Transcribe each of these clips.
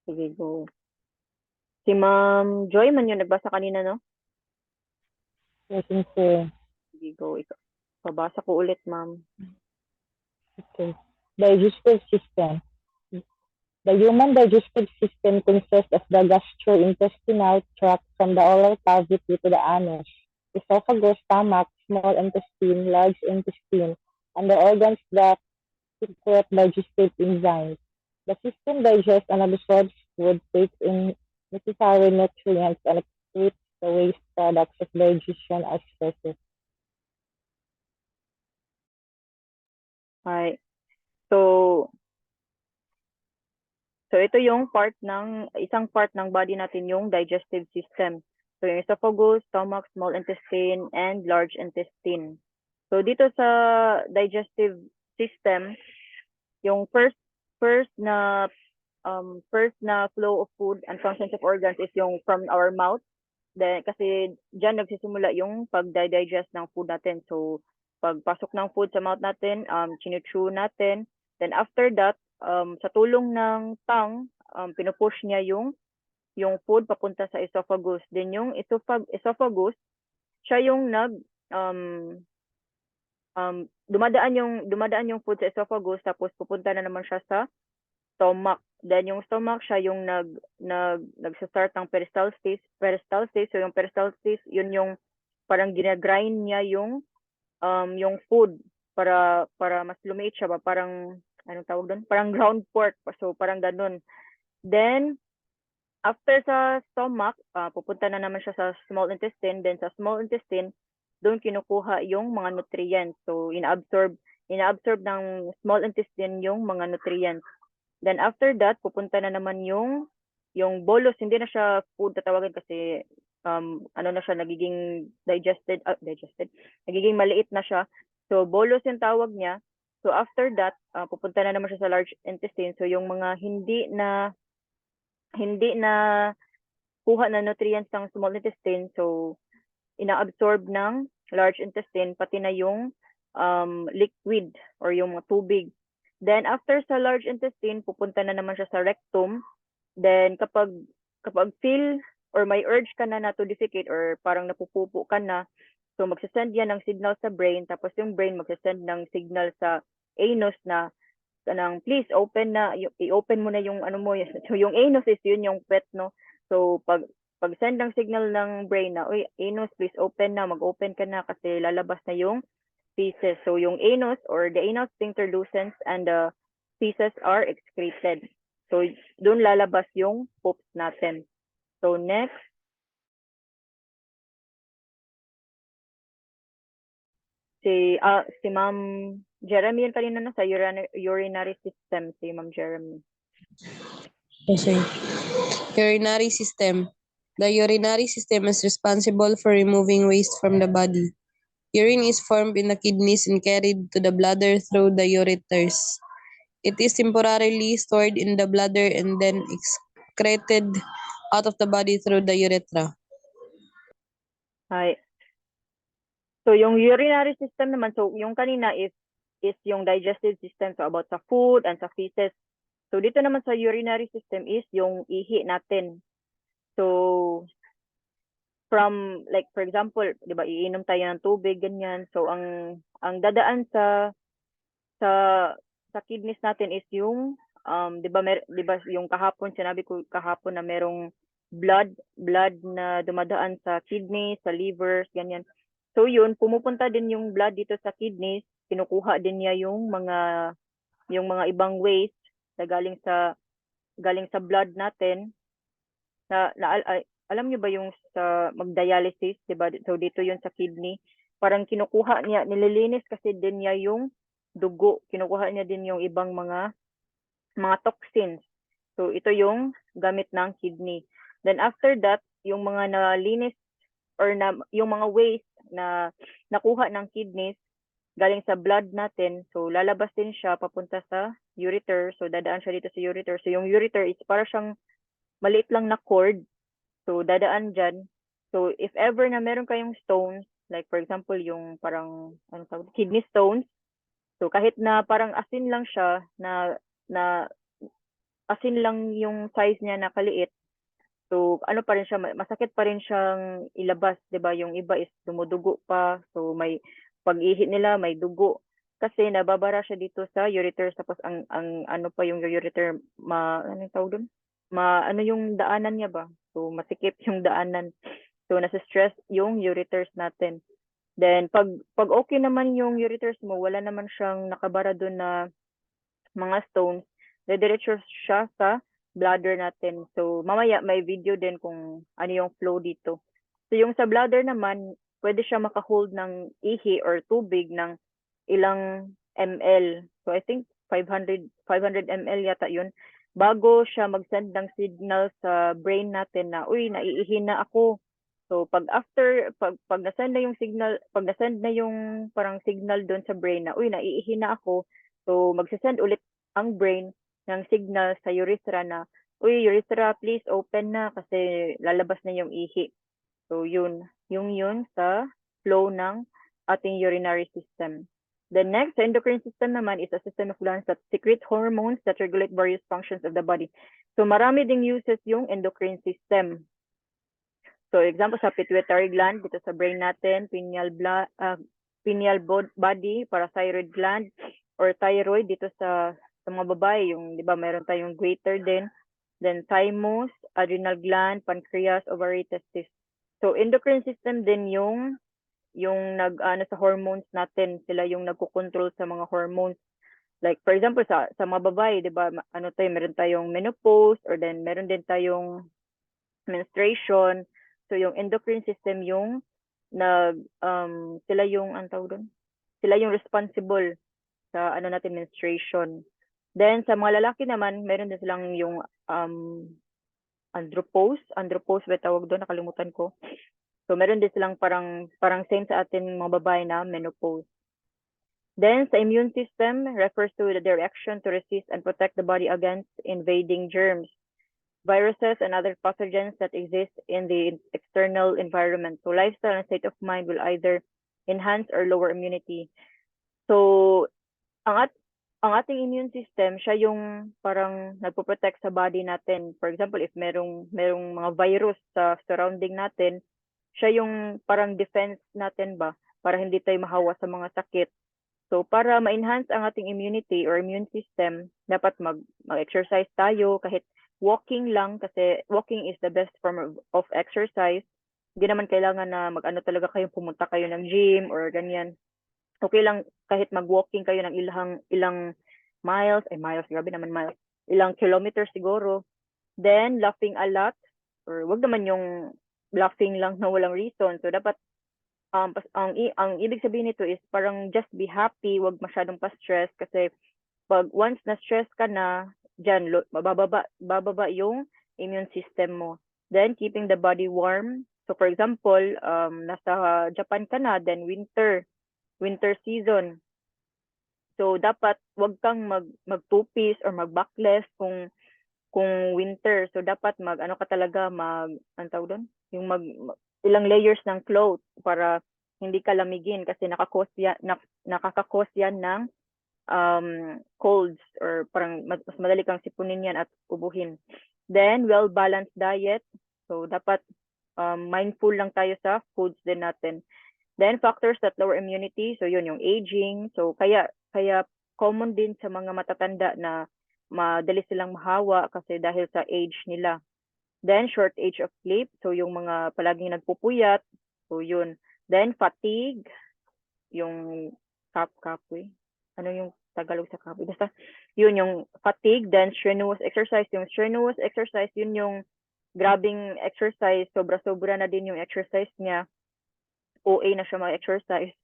Sige, go. Si Ma'am Joy man yung nagbasa kanina, no? I think so. Sige, go. Ikaw. Pabasa ko ulit, ma'am. Okay. Digestive system. The human digestive system consists of the gastrointestinal tract from the oral cavity to the anus, esophagus, stomach, small intestine, large intestine, and the organs that secrete digestive enzymes. The system digests and absorbs food, takes in necessary nutrients, and excretes the waste products of digestion as feces. Hi. So, so ito yung isang part ng body natin, yung digestive system. So, yung esophagus, stomach, small intestine, and large intestine. So, dito sa digestive system, yung first na flow of food and functions of organs is yung from our mouth. Then, kasi dyan nagsisimula yung pag-digest ng food natin. So, pagpasok ng food sa mouth natin, chinechew natin. Then after that, sa tulong ng tongue, pinupush niya yung food papunta sa esophagus. Then yung esophagus, siya yung um, dumadaan yung food sa esophagus, tapos pupunta na naman siya sa stomach. Then yung stomach siya yung nagsa-start ng peristalsis. So yung peristalsis, yun yung parang ginagrind niya yung food para mas lumiit siya ba, parang anong tawag doon? Parang ground pork. So parang ganun. Then after sa stomach, pupunta na naman siya sa small intestine. Then sa small intestine, doon kinukuha yung mga nutrients. So inaabsorb ng small intestine yung mga nutrients. Then after that, pupunta na naman yung bolus. Hindi na siya food tatawagin kasi ano na siya, nagiging digested. Nagiging maliit na siya. So bolus yung tawag niya. So after that, pupunta na naman siya sa large intestine. So yung mga hindi na kuha na nutrients ng small intestine, so inaabsorb ng large intestine pati na yung liquid or yung mga tubig. Then after sa large intestine, pupunta na naman siya sa rectum. Then kapag feel or may urge ka na to defecate or parang napupupo ka na, so magsasend yan ng signal sa brain, tapos yung brain magsasend ng signal sa anus na kanang please open na, i-open mo na yung ano mo. So yung anus is yun yung pet, no? So pag send ng signal ng brain na, uy, anus, please open na, mag-open ka na kasi lalabas na yung feces. So yung anus or the anal sphincter loosens and the feces are excreted. So doon lalabas yung poops natin. So next, si Ma'am Jeremy yun kanina, no, sa urinary system, si Ma'am Jeremy. Okay. Urinary system. The urinary system is responsible for removing waste from the body. Urine is formed in the kidneys and carried to the bladder through the ureters. It is temporarily stored in the bladder and then excreted out of the body through the urethra. Hi. So yung urinary system naman, so yung kanina is yung digestive system, so about sa food and sa feces. So dito naman sa urinary system is yung ihi natin. So from like for example, 'di ba, iinom tayo ng tubig ganyan. So ang dadaan sa sa kidneys natin is yung 'di ba 'di ba yung kahapon sinabi ko kahapon na merong blood na dumadaan sa kidneys, sa livers, ganyan. So yun, pumupunta din yung blood dito sa kidneys, kinukuha din niya yung mga ibang waste na galing sa blood natin alam niyo ba yung sa mag-dialysis, 'di ba? So dito yun sa kidney, parang kinukuha niya, nililinis kasi din niya yung dugo, kinukuha niya din yung ibang mga toxins. So ito yung gamit ng kidney. Then after that, yung mga nalinis or yung mga waste na nakuha ng kidneys galing sa blood natin, so lalabas din siya papunta sa ureter. So dadaan siya dito sa ureter. So yung ureter is para siyang maliit lang na cord. So dadaan dyan. So if ever na meron kayong stones, like for example yung parang kidney stones, so kahit na parang asin lang siya na asin lang yung size niya na kaliit. So, ano pa rin siya, masakit pa rin siyang ilabas, 'di ba? Yung iba is dumudugo pa. So, may pag-ihi nila may dugo kasi nababara siya dito sa ureter tapos ang ano pa yung ureter ano yung tawag doon? Ano yung daanan niya ba? So, masikip yung daanan. So, nasa-stress yung ureters natin. Then, pag okay naman yung ureters mo, wala naman siyang nakabara doon na mga stones, didiretso siya sa bladder natin. So, mamaya may video din kung ano yung flow dito. So, yung sa bladder naman, pwede siya makahold ng ihi or tubig ng ilang ml. So, I think 500 ml yata yun. Bago siya mag-send ng signal sa brain natin na, uy, naiihi na ako. So, pag na-send na yung signal, pag na-send na yung parang signal doon sa brain na, uy, naiihi na ako, so magsisend ulit ang brain ng signal sa urethra na, uy, urethra, please open na kasi lalabas na yung ihi. So yun, yun sa flow ng ating urinary system. The next, the endocrine system naman is a system of glands that secrete hormones that regulate various functions of the body. So marami ding uses yung endocrine system. So example sa pituitary gland dito sa brain natin, pineal body para thyroid gland or thyroid dito sa mga babae, yung 'di ba meron tayong greater din, then thymus, adrenal gland, pancreas, ovary, testis. So endocrine system din yung nag-ano sa hormones natin, sila yung nagko-control sa mga hormones. Like for example sa mga babae, 'di ba, ano tayo, meron tayong menopause or then meron din tayong menstruation. So yung endocrine system yung sila yung ang tawag doon. Sila yung responsible sa ano natin menstruation. Then sa mga lalaki naman, meron din silang yung andropause ba tawag doon, nakalimutan ko. So meron din silang parang same sa atin mga babae na menopause. Then sa immune system refers to the direction to resist and protect the body against invading germs, viruses, and other pathogens that exist in the external environment. So lifestyle and state of mind will either enhance or lower immunity. So ang ating immune system, siya yung parang nagpo-protect sa body natin. For example, if merong mga virus sa surrounding natin, siya yung parang defense natin ba para hindi tayo mahawa sa mga sakit. So para ma-enhance ang ating immunity or immune system, dapat mag-exercise tayo kahit walking lang kasi walking is the best form of exercise. Hindi naman kailangan na mag-ano talaga kayo, pumunta kayo ng gym or ganyan. Okay lang kahit mag-walking kayo ng ilang miles, grabe naman miles, ilang kilometers siguro. Then laughing a lot or wag naman yung laughing lang na walang reason. So dapat ang ibig sabihin nito is parang just be happy, wag masyadong pa-stress kasi pag once na stress ka na, diyan bababa yung immune system mo. Then keeping the body warm. So for example, nasa Japan ka na, then winter season. So dapat wag kang mag-two-piece or mag-backless kung winter. So dapat ano ka talaga ang tawag doon? Yung ilang layers ng clothes para hindi ka lamigin kasi nakaka-cause yan ng colds or parang mas madali kang sipunin yan at ubuhin. Then well-balanced diet. So dapat mindful lang tayo sa foods din natin. Then factors that lower immunity, so yun yung aging. So kaya common din sa mga matatanda na madali silang mahawa kasi dahil sa age nila. Then short age of sleep, so yung mga palaging nagpupuyat, so yun. Then fatigue, yung kapoy. Ano yung Tagalog sa kapoy? Basta yun yung fatigue, then strenuous exercise. Yung strenuous exercise, yun yung grabing exercise, sobra-sobra na din yung exercise niya. OA na siya mag-exercise.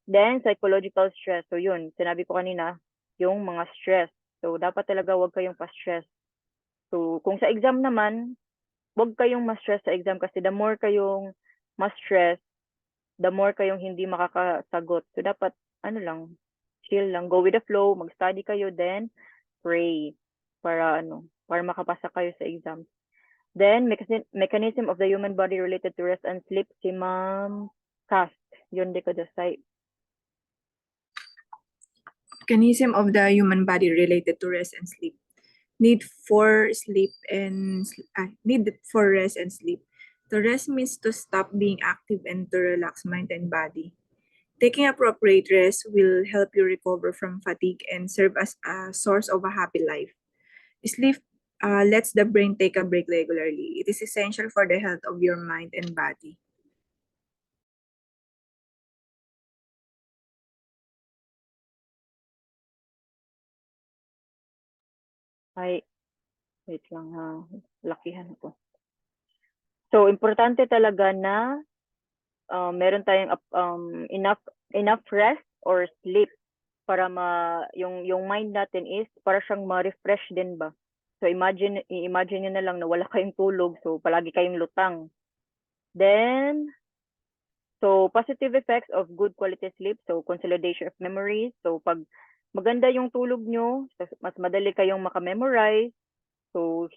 Then, psychological stress. So, yun, sinabi ko kanina, yung mga stress. So, dapat talaga wag kayong pa-stress. So, kung sa exam naman, wag kayong ma-stress sa exam kasi the more kayong ma-stress, the more kayong hindi makakasagot. So, dapat, chill lang. Go with the flow, mag-study kayo, then pray para makapasa kayo sa exam. Then, mechanism of the human body related to rest and sleep, si Ma'am Cast. Yun di ko decide. Mechanism of the human body related to rest and sleep. need for rest and sleep. To rest means to stop being active and to relax mind and body. Taking appropriate rest will help you recover from fatigue and serve as a source of a happy life. Sleep lets the brain take a break regularly. It is essential for the health of your mind and body. Ay, wait lang ha. Lakihan ko. So, importante talaga na meron tayong enough rest or sleep para yung mind natin is para siyang ma-refresh din ba. So i-imagine niyo na lang na wala kayong tulog, so palagi kayong lutang. Then so positive effects of good quality sleep, so consolidation of memories. So pag maganda yung tulog nyo, mas madali kayong makamemorize. So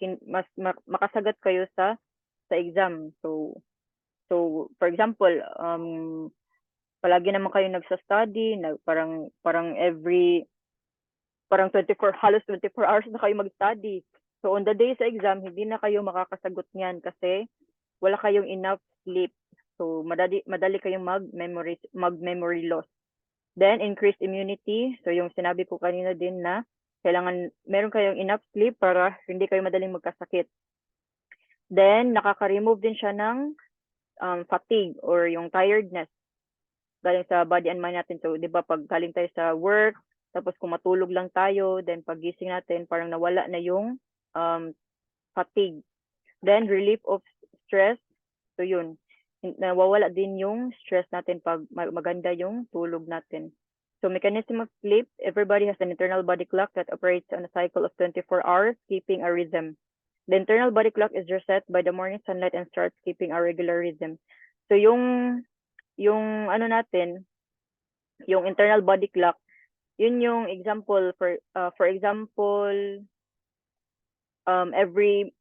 makasagat kayo sa exam. So for example, palagi naman kayo nagsa-study, parang 24 hours na kayo mag-study. So on the day sa exam, hindi na kayo makakasagot niyan kasi wala kayong enough sleep. So madali kayong mag-memory loss. Then increased immunity. So yung sinabi ko kanina din na kailangan meron kayong enough sleep para hindi kayo madaling magkasakit. Then nakaka-remove din siya ng fatigue or yung tiredness galing sa body and mind natin. So, di ba, pag galing tayo sa work, tapos kung matulog lang tayo, then pagising natin, parang nawala na yung fatigue. Then, relief of stress. So, yun. Nawawala din yung stress natin pag maganda yung tulog natin. So, mechanism of sleep, everybody has an internal body clock that operates on a cycle of 24 hours, keeping a rhythm. The internal body clock is reset by the morning sunlight and starts keeping a regular rhythm. So, yung ano natin, yung internal body clock, yun yung example for example, every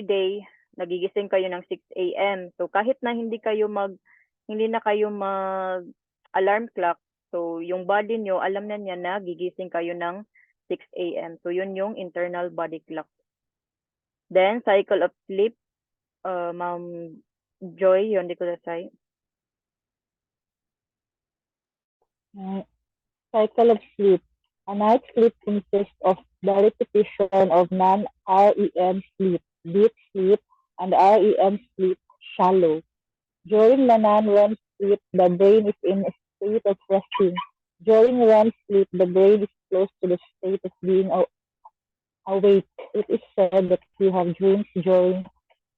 day nagigising kayo ng 6 a.m. So kahit na hindi na kayo mag alarm clock, so yung body nyo alam na niya na gigising kayo ng 6 a.m. So yun yung internal body clock. Then cycle of sleep, Ma'am Joy, yun di ko say. Cycle of sleep. A night's sleep consists of the repetition of non-REM sleep, deep sleep, and REM sleep, shallow. During the non-REM sleep, the brain is in a state of resting. During REM sleep, the brain is close to the state of being awake. It is said that we have dreams during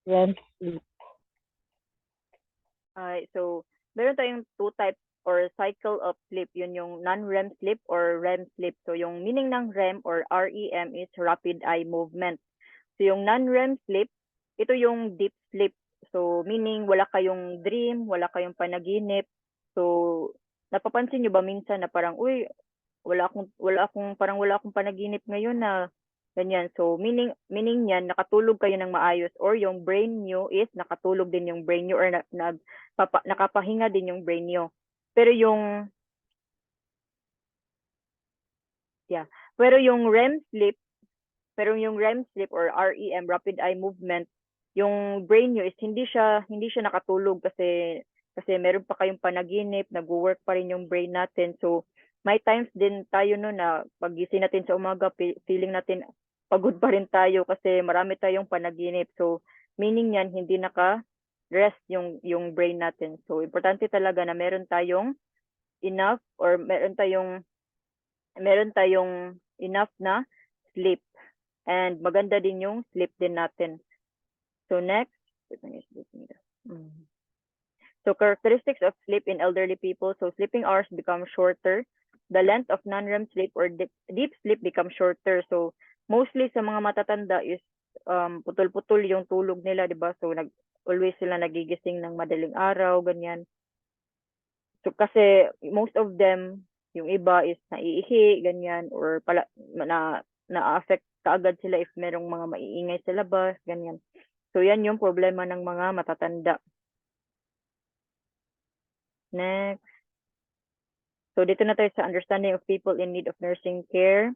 REM sleep. So, meron tayong two types or cycle of sleep. Yun yung non-REM sleep or REM sleep. So, yung meaning ng REM or REM is rapid eye movement. So, yung non-REM sleep, ito yung deep sleep. So, meaning wala kayong dream, wala kayong panaginip. So, napapansin nyo ba minsan na parang, uy, wala akong panaginip ngayon na ganyan. So, meaning niyan, nakatulog kayo ng maayos or yung brain nyo is nakatulog din yung brain nyo or nakapahinga din yung brain nyo. Pero yung REM sleep, or REM, rapid eye movement, yung brain nyo is hindi siya nakatulog kasi meron pa kayong panaginip, nag-work pa rin yung brain natin. So, may times din tayo no na pagising natin sa umaga, feeling natin pagod pa rin tayo kasi marami tayong panaginip. So, meaning niyan, hindi naka-rest yung brain natin. So, importante talaga na meron tayong enough or meron tayong enough na sleep. And maganda din yung sleep din natin. So, next. So, characteristics of sleep in elderly people. So, sleeping hours become shorter. The length of non-REM sleep or deep sleep becomes shorter. So, mostly sa mga matatanda is putol-putol yung tulog nila, di ba? So, always sila nagigising ng madaling araw, ganyan. So, kasi most of them, yung iba is naiihi, ganyan, or na-affect kaagad sila if merong mga maiingay sa labas, ganyan. So, yan yung problema ng mga matatanda. Next. So, dito na tayo sa understanding of people in need of nursing care.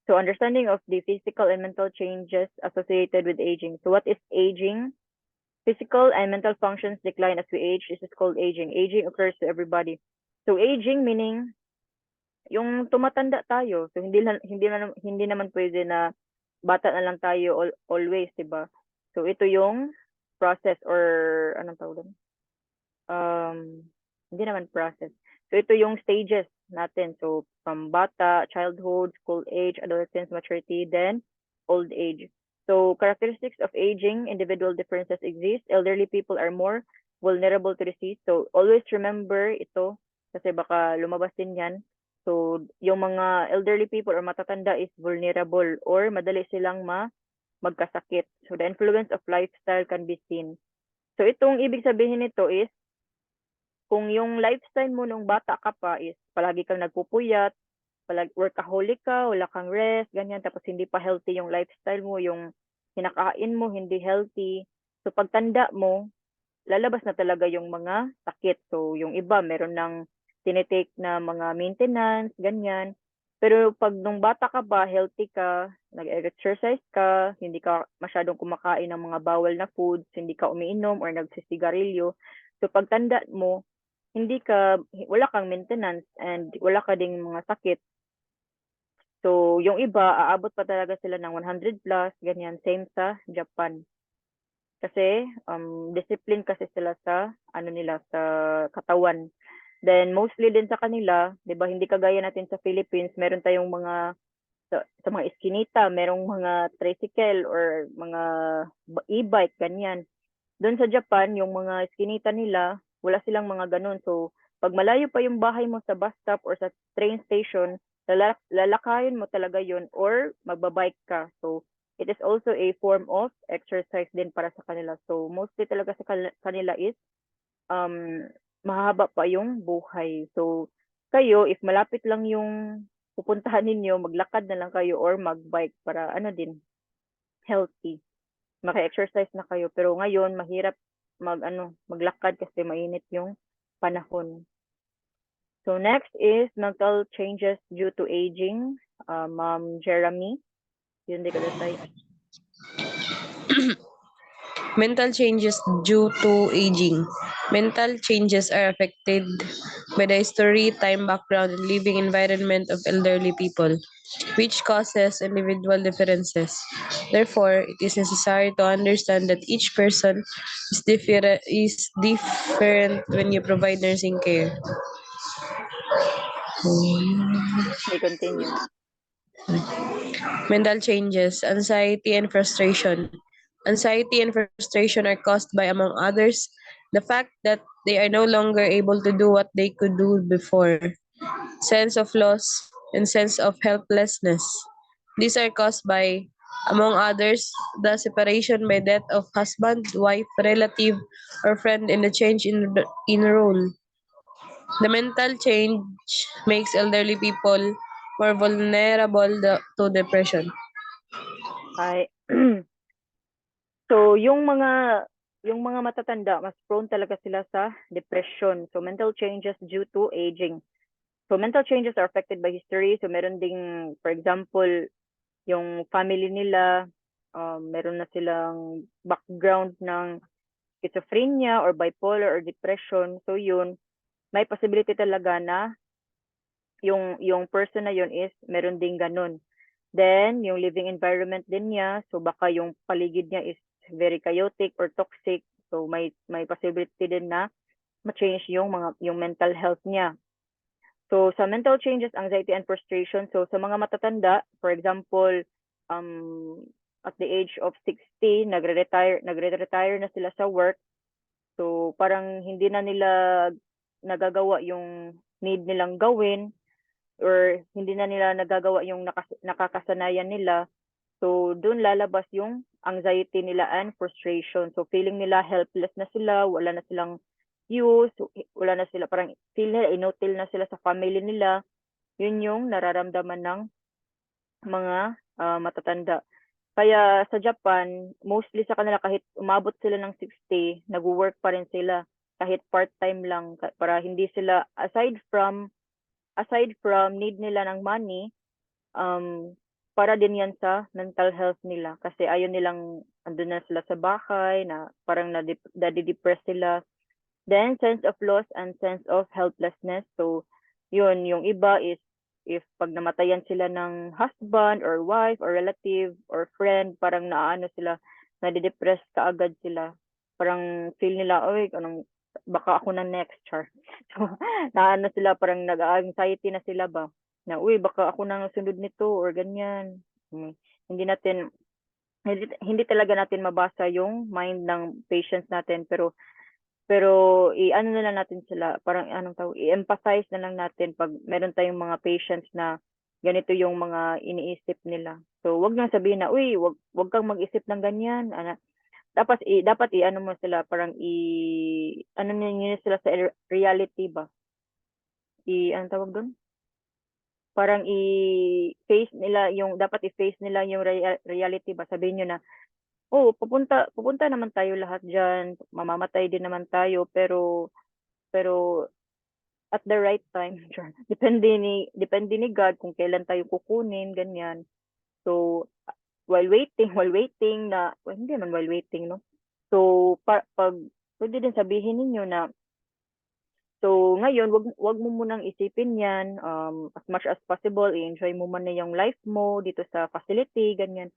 So understanding of the physical and mental changes associated with aging. So what is aging? Physical and mental functions decline as we age. This is called aging. Aging occurs to everybody. So aging meaning yung tumatanda tayo. So hindi naman pwede na bata na lang tayo always, 'di ba? So ito yung process or anong tawag doon? Hindi naman process. So ito yung stages natin. So from bata, childhood, school age, adolescence, maturity, then old age. So characteristics of aging, individual differences exist. Elderly people are more vulnerable to disease. So always remember ito kasi baka lumabas din yan. So yung mga elderly people or matatanda is vulnerable or madali silang magkasakit. So the influence of lifestyle can be seen. So itong ibig sabihin nito is kung yung lifestyle mo nung bata ka pa is palagi kang nagpupuyat, workaholic ka, wala kang rest, ganyan, tapos hindi pa healthy yung lifestyle mo, yung kinakain mo hindi healthy. So pagtanda mo, lalabas na talaga yung mga sakit. So yung iba meron ng tinitake na mga maintenance, ganyan. Pero pag nung bata ka ba, healthy ka, nag-exercise ka, hindi ka masyadong kumakain ng mga bawal na foods, hindi ka umiinom or nagsisigarilyo. So pagtanda mo, wala kang maintenance and wala ka ding mga sakit. So, yung iba, aabot pa talaga sila ng 100 plus, ganyan, same sa Japan. Kasi, discipline kasi sila sa, sa katawan. Then, mostly din sa kanila, di ba, hindi kagaya natin sa Philippines, meron tayong sa mga iskinita, merong mga tricycle or mga e-bike, ganyan. Doon sa Japan, yung mga iskinita nila, wala silang mga ganun. So, pag malayo pa yung bahay mo sa bus stop or sa train station, lalakayin mo talaga yun or magbabike ka. So, it is also a form of exercise din para sa kanila. So, mostly talaga sa kanila is mahaba pa yung buhay. So, kayo, if malapit lang yung pupuntahan ninyo, maglakad na lang kayo or magbike para healthy. Maka-exercise na kayo. Pero ngayon, mahirap maglakad kasi mainit yung panahon. So next is mental changes due to aging. Ma'am Jeremy, yun di ka tayo. Mental changes due to aging. Mental changes are affected by the history, time, background, and living environment of elderly people, which causes individual differences. Therefore, it is necessary to understand that each person is different when you provide nursing care. May continue. Mental changes, anxiety and frustration. Anxiety and frustration are caused by, among others, the fact that they are no longer able to do what they could do before. Sense of loss and sense of helplessness. These are caused by, among others, the separation by death of husband, wife, relative, or friend and the change in role. The mental change makes elderly people more vulnerable to depression. Ay, so yung mga matatanda, mas prone talaga sila sa depression. So mental changes due to aging. So mental changes are affected by history. So meron ding, for example, yung family nila, meron na silang background ng schizophrenia or bipolar or depression. So yun, may possibility talaga na yung person na yun is meron ding ganun. Then, yung living environment din niya, so baka yung paligid niya is very chaotic or toxic. So may possibility din na ma-change yung mental health niya. So sa mental changes, anxiety and frustration, so sa mga matatanda, for example, at the age of 60, nagre-retire na sila sa work. So parang hindi na nila nagagawa yung need nilang gawin or hindi na nila nagagawa yung nakakasanayan nila. So doon lalabas yung anxiety nila and frustration. So feeling nila helpless na sila, wala na silang use, wala na sila, parang feel nila inutil na sila sa family nila. Yun yung nararamdaman ng mga matatanda. Kaya sa Japan, mostly sa kanila kahit umabot sila ng 60, nag-work pa rin sila kahit part-time lang para hindi sila aside from need nila ng money, para din yan sa mental health nila kasi ayaw nilang andun na sila sa bahay na parang nadidepress sila. Then, sense of loss and sense of helplessness. So, yun, yung iba is if pag namatayan sila ng husband or wife or relative or friend, parang naano sila, nadidepress kaagad sila. Parang feel nila, oy, baka ako na next, char. So, naano sila, parang nag-anxiety na sila ba? Na, uy, baka ako na sunod nito or ganyan. Hindi natin, hindi talaga natin mabasa yung mind ng patients natin, pero i-ano na lang natin sila, parang anong tawag, i-emphasize na lang natin pag meron tayong mga patients na ganito yung mga iniisip nila. So, wag nang sabihin na, uy, wag kang mag-isip ng ganyan. Dapat i-ano mo sila, parang ano niyo sila sa reality ba? Anong tawag doon? Parang i-face nila dapat i-face nila yung reality ba? Sabihin niyo na, oh, pupunta naman tayo lahat diyan, mamamatay din naman tayo, pero at the right time. Sure. Depende ni God kung kailan tayo kukunin, ganyan. So, while waiting na, well, hindi naman while waiting, no? So, pag pwede din sabihin ninyo na, so ngayon, wag mo munang isipin yan, as much as possible, i-enjoy mo man na yung life mo dito sa facility, ganyan.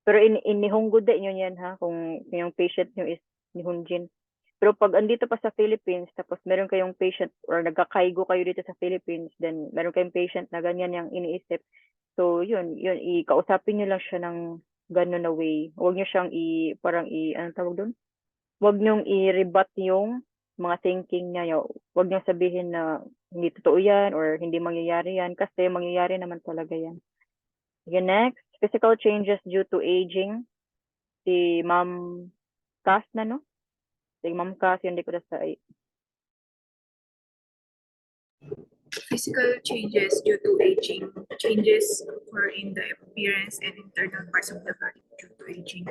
Pero inihunggod din yun yan ha, kung yung patient nyo is ni Hunjin. Pero pag andito pa sa Philippines, tapos meron kayong patient or nagkakaigo kayo dito sa Philippines, then meron kayong patient na ganyan yung iniisip. So yun, ikausapin nyo lang siya ng gano'n na way. Huwag nyo siyang anong tawag doon? Huwag nyo i-rebut yung mga thinking niya. Huwag nyo sabihin na hindi totoo yan or hindi mangyayari yan kasi mangyayari naman talaga yan. Okay, next, physical changes due to aging. Si Ma'am Cass na, no? Si Ma'am Cass, hindi ko na sa... Physical changes due to aging. Changes occur in the appearance and internal parts of the body due to aging.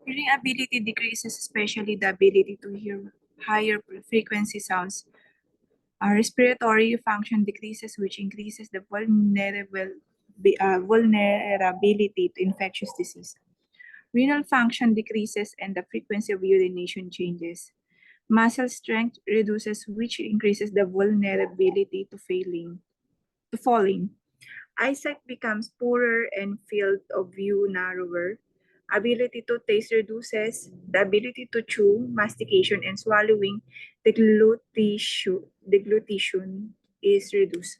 Hearing ability decreases, especially the ability to hear higher frequency sounds. Our respiratory function decreases, which increases the vulnerability to infectious disease. Renal function decreases and the frequency of urination changes. Muscle strength reduces, which increases the vulnerability to falling. Eyesight becomes poorer and field of view narrower. Ability to taste reduces, the ability to chew, mastication, and swallowing, deglutition is reduced.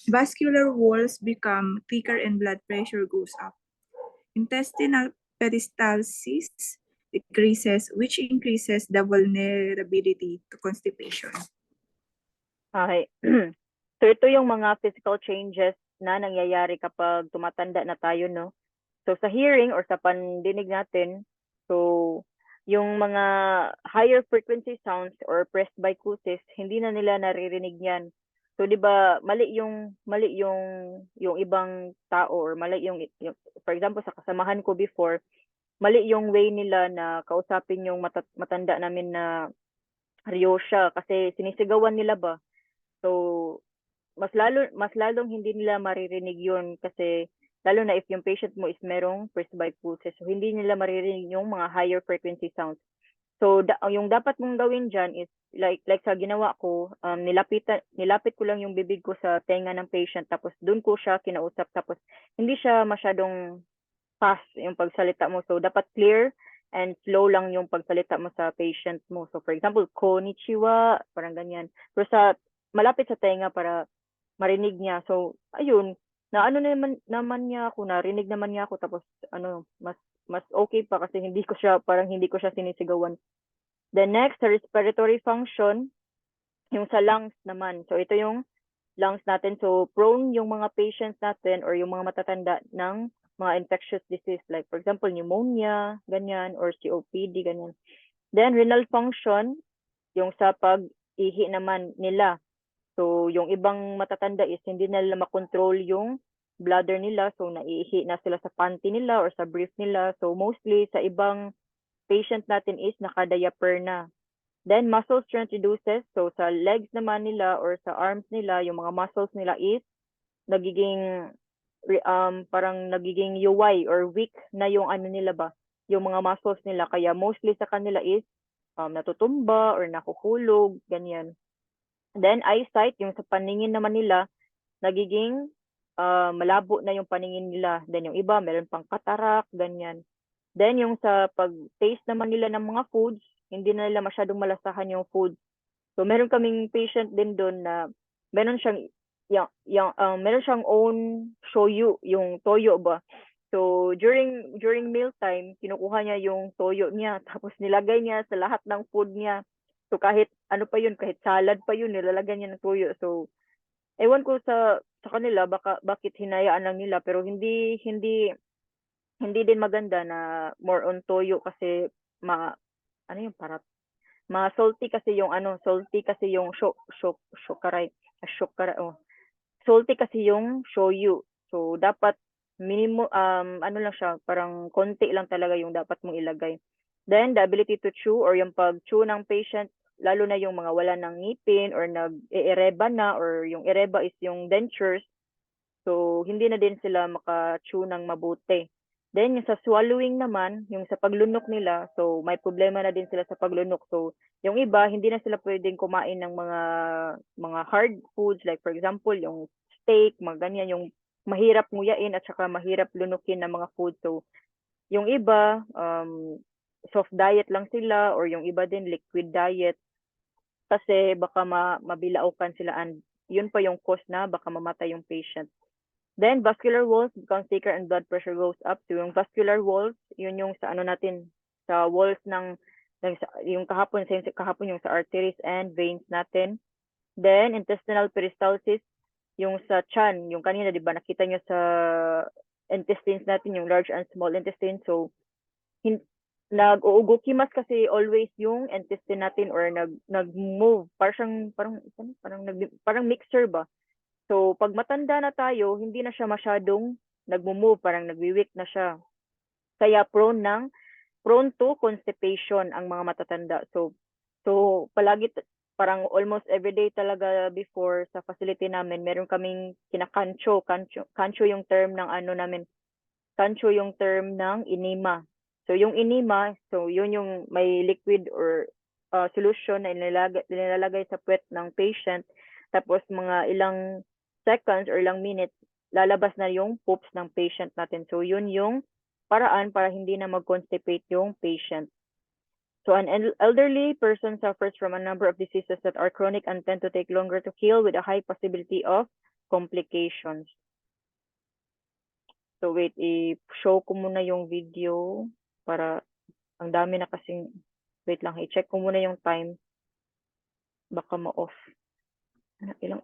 Vascular walls become thicker and blood pressure goes up. Intestinal peristalsis decreases, which increases the vulnerability to constipation. Okay. So ito yung mga physical changes na nangyayari kapag tumatanda na tayo, no? So sa hearing or sa pandinig natin, so yung mga higher frequency sounds or presbycusis, hindi na nila naririnig yan. So 'di ba mali yung ibang tao or mali yung for example sa kasamahan ko before, mali yung way nila na kausapin yung matanda namin na Ryosha kasi sinisigawan nila ba. So mas lalong hindi nila maririnig yun kasi lalo na if yung patient mo is merong presbycusis, so hindi nila maririnig yung mga higher frequency sounds. So yung dapat mong gawin diyan is like sa ginawa ko, nilapit ko lang yung bibig ko sa tenga ng patient tapos doon ko siya kinausap tapos hindi siya masyadong fast yung pagsalita mo. So dapat clear and slow lang yung pagsalita mo sa patient mo. So for example, konnichiwa, parang ganyan. Pero malapit sa tenga para marinig niya. So ayun, naman niya ako, narinig naman niya ako tapos mas okay pa kasi hindi ko siya sinisigawan. The next, sa respiratory function, yung sa lungs naman. So ito yung lungs natin. So prone yung mga patients natin or yung mga matatanda ng mga infectious disease like for example pneumonia, ganyan, or COPD, ganyan. Then renal function, yung sa pag-ihi naman nila. So yung ibang matatanda is hindi nila makontrol yung bladder nila. So naiihi na sila sa panty nila or sa brief nila. So mostly sa ibang patient natin is naka-diaper na. Then muscle strength reduces. So sa legs naman nila or sa arms nila, yung mga muscles nila is nagiging parang nagiging UI or weak na yung ano nila ba, yung mga muscles nila. Kaya mostly sa kanila is natutumba or nakuhulog, ganyan. Then eyesight, yung sa paningin naman nila, nagiging malabo na yung paningin nila. Then yung iba, meron pang katarak, ganyan. Then yung sa pag-taste naman nila ng mga foods, hindi na nila masyadong malasahan yung food. So meron kaming patient din doon na meron siyang meron siyang own shoyu, yung toyo ba. So during mealtime, kinukuha niya yung toyo niya tapos nilagay niya sa lahat ng food niya. So kahit ano pa yun, kahit salad pa yun, nilalagyan niya ng toyo. So ewan ko sa kanila bakit hinayaan lang nila, pero hindi din maganda na more on toyo kasi ano yung para salty kasi yung salty kasi yung shoyu. So dapat minimum ano lang siya, parang konti lang talaga yung dapat mong ilagay. Then the ability to chew or yung pag-chew ng patient, lalo na yung mga wala ng ngipin or nag-eereba na or yung ereba is yung dentures. So hindi na din sila maka-chew ng mabuti. Then yung sa swallowing naman, yung sa paglunok nila, so may problema na din sila sa paglunok. So yung iba, hindi na sila pwedeng kumain ng mga hard foods, like for example, yung steak, mga ganyan, yung mahirap nguyain at saka mahirap lunukin ng mga food. So yung iba, soft diet lang sila or yung iba din liquid diet kasi baka mabilaukan sila and yun pa yung cause na baka mamatay yung patient. Then vascular walls becomes thicker and blood pressure goes up. So yung vascular walls, yun yung sa ano natin, sa walls yung kahapon yung sa arteries and veins natin. Then intestinal peristalsis, yung sa tiyan, yung kanina 'di ba nakita nyo sa intestines natin, yung large and small intestine. So nag-uugukimas kasi always yung intestine natin or nag-move, parang mixer ba. So, pag matanda na tayo, hindi na siya masyadong nagmo-move, parang nagwi-weak na siya. Kaya prone to constipation ang mga matatanda. So palagi parang almost everyday talaga before sa facility namin, meron kaming kinakancho. Kancho yung term ng ano namin. Kancho yung term ng enema. So yung enema, so yun yung may liquid or solution na nilalagay sa puwet ng patient. Tapos mga ilang seconds or ilang minutes, lalabas na yung poops ng patient natin. So yun yung paraan para hindi na mag-constipate yung patient. So an elderly person suffers from a number of diseases that are chronic and tend to take longer to heal with a high possibility of complications. So wait, i-show ko muna yung video para ang dami na kasing, wait lang, i-check ko muna yung time. Baka ma-off. Ilang